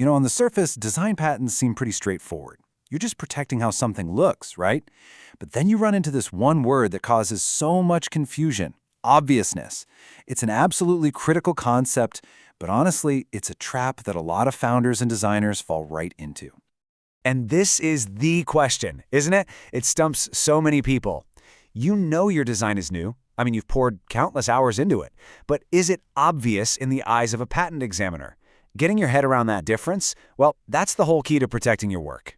On the surface, design patents seem pretty straightforward. You're just protecting how something looks, right? But then you run into this one word that causes so much confusion: obviousness. It's an absolutely critical concept, but honestly, it's a trap that a lot of founders and designers fall right into. And this is the question, isn't it? It stumps so many people. You know your design is new. I mean, you've poured countless hours into it. But is it obvious in the eyes of a patent examiner? Getting your head around that difference, well, that's the whole key to protecting your work.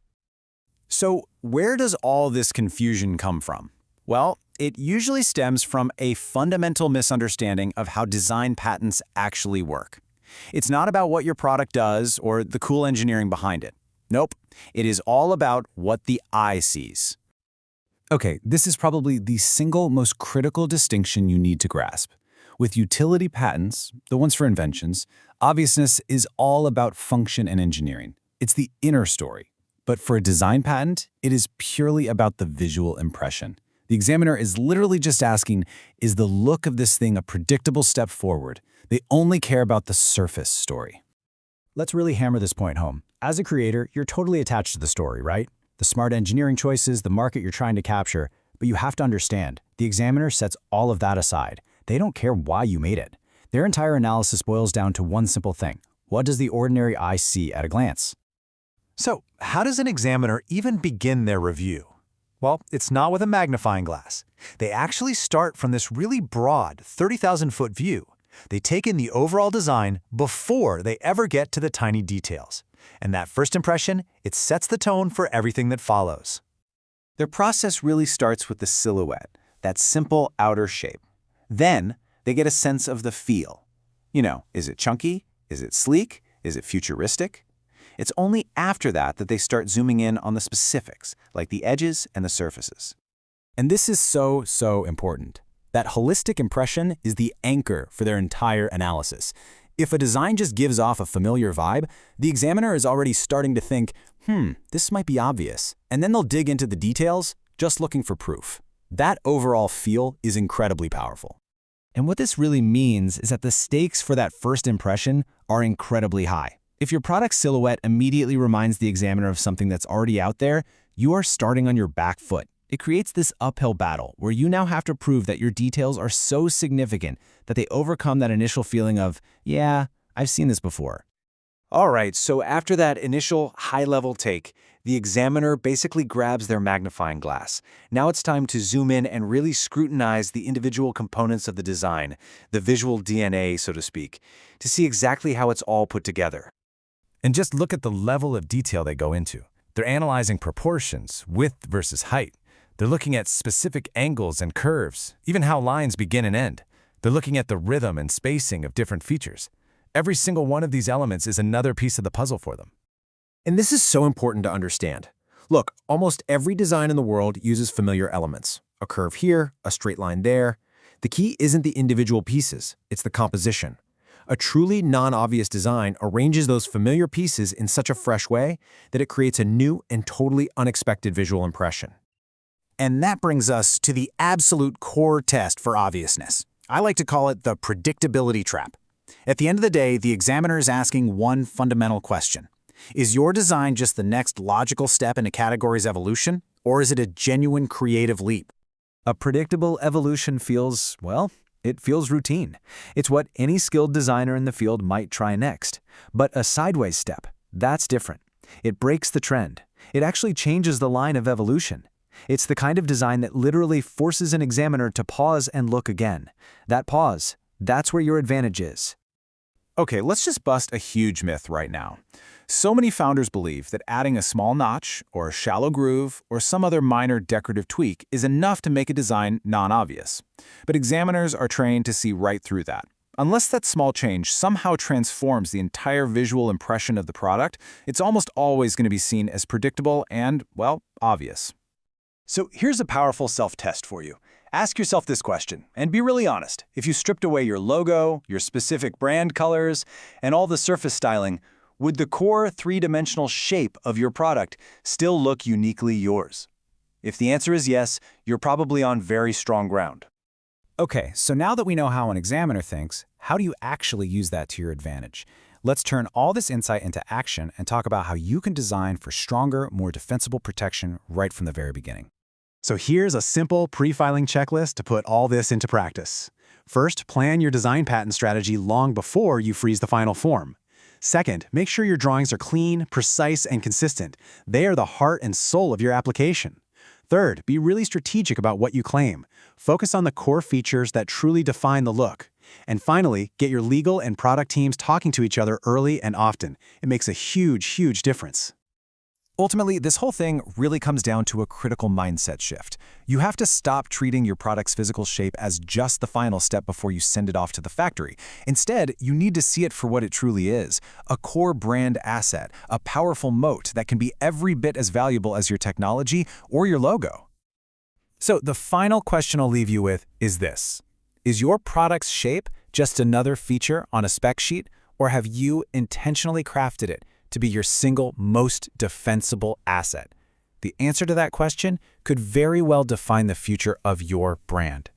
So where does all this confusion come from? Well, it usually stems from a fundamental misunderstanding of how design patents actually work. It's not about what your product does or the cool engineering behind it. Nope, it is all about what the eye sees. Okay, this is probably the single most critical distinction you need to grasp. With utility patents, the ones for inventions, obviousness is all about function and engineering. It's the inner story. But for a design patent, it is purely about the visual impression. The examiner is literally just asking, is the look of this thing a predictable step forward? They only care about the surface story. Let's really hammer this point home. As a creator, you're totally attached to the story, right? The smart engineering choices, the market you're trying to capture, but you have to understand, the examiner sets all of that aside. They don't care why you made it. Their entire analysis boils down to one simple thing. What does the ordinary eye see at a glance? So, how does an examiner even begin their review? Well, it's not with a magnifying glass. They actually start from this really broad 30,000-foot view. They take in the overall design before they ever get to the tiny details. And that first impression, it sets the tone for everything that follows. Their process really starts with the silhouette, that simple outer shape. Then, they get a sense of the feel. Is it chunky? Is it sleek? Is it futuristic? It's only after that that they start zooming in on the specifics, like the edges and the surfaces. And this is so important. That holistic impression is the anchor for their entire analysis. If a design just gives off a familiar vibe, the examiner is already starting to think, this might be obvious. And then they'll dig into the details, just looking for proof. That overall feel is incredibly powerful. And what this really means is that the stakes for that first impression are incredibly high. If your product's silhouette immediately reminds the examiner of something that's already out there, you are starting on your back foot. It creates this uphill battle where you now have to prove that your details are so significant that they overcome that initial feeling of, yeah, I've seen this before. All right, so after that initial high-level take, the examiner basically grabs their magnifying glass. Now it's time to zoom in and really scrutinize the individual components of the design, the visual DNA, so to speak, to see exactly how it's all put together. And just look at the level of detail they go into. They're analyzing proportions, width versus height. They're looking at specific angles and curves, even how lines begin and end. They're looking at the rhythm and spacing of different features. Every single one of these elements is another piece of the puzzle for them. And this is so important to understand. Look, almost every design in the world uses familiar elements. A curve here, a straight line there. The key isn't the individual pieces, it's the composition. A truly non-obvious design arranges those familiar pieces in such a fresh way that it creates a new and totally unexpected visual impression. And that brings us to the absolute core test for obviousness. I like to call it the predictability trap. At the end of the day, the examiner is asking one fundamental question. Is your design just the next logical step in a category's evolution, or is it a genuine creative leap? A predictable evolution feels, well, it feels routine. It's what any skilled designer in the field might try next. But a sideways step, that's different. It breaks the trend. It actually changes the line of evolution. It's the kind of design that literally forces an examiner to pause and look again. That pause, that's where your advantage is. Okay, let's just bust a huge myth right now. So many founders believe that adding a small notch, or a shallow groove, or some other minor decorative tweak is enough to make a design non-obvious. But examiners are trained to see right through that. Unless that small change somehow transforms the entire visual impression of the product, it's almost always going to be seen as predictable and, well, obvious. So here's a powerful self-test for you. Ask yourself this question, and be really honest. If you stripped away your logo, your specific brand colors, and all the surface styling, would the core three-dimensional shape of your product still look uniquely yours? If the answer is yes, you're probably on very strong ground. Okay, so now that we know how an examiner thinks, how do you actually use that to your advantage? Let's turn all this insight into action and talk about how you can design for stronger, more defensible protection right from the very beginning. So here's a simple pre-filing checklist to put all this into practice. First, plan your design patent strategy long before you freeze the final form. Second, make sure your drawings are clean, precise, and consistent. They are the heart and soul of your application. Third, be really strategic about what you claim. Focus on the core features that truly define the look. And finally, get your legal and product teams talking to each other early and often. It makes a huge, huge difference. Ultimately, this whole thing really comes down to a critical mindset shift. You have to stop treating your product's physical shape as just the final step before you send it off to the factory. Instead, you need to see it for what it truly is, a core brand asset, a powerful moat that can be every bit as valuable as your technology or your logo. So the final question I'll leave you with is this. Is your product's shape just another feature on a spec sheet, or have you intentionally crafted it to be your single most defensible asset? The answer to that question could very well define the future of your brand.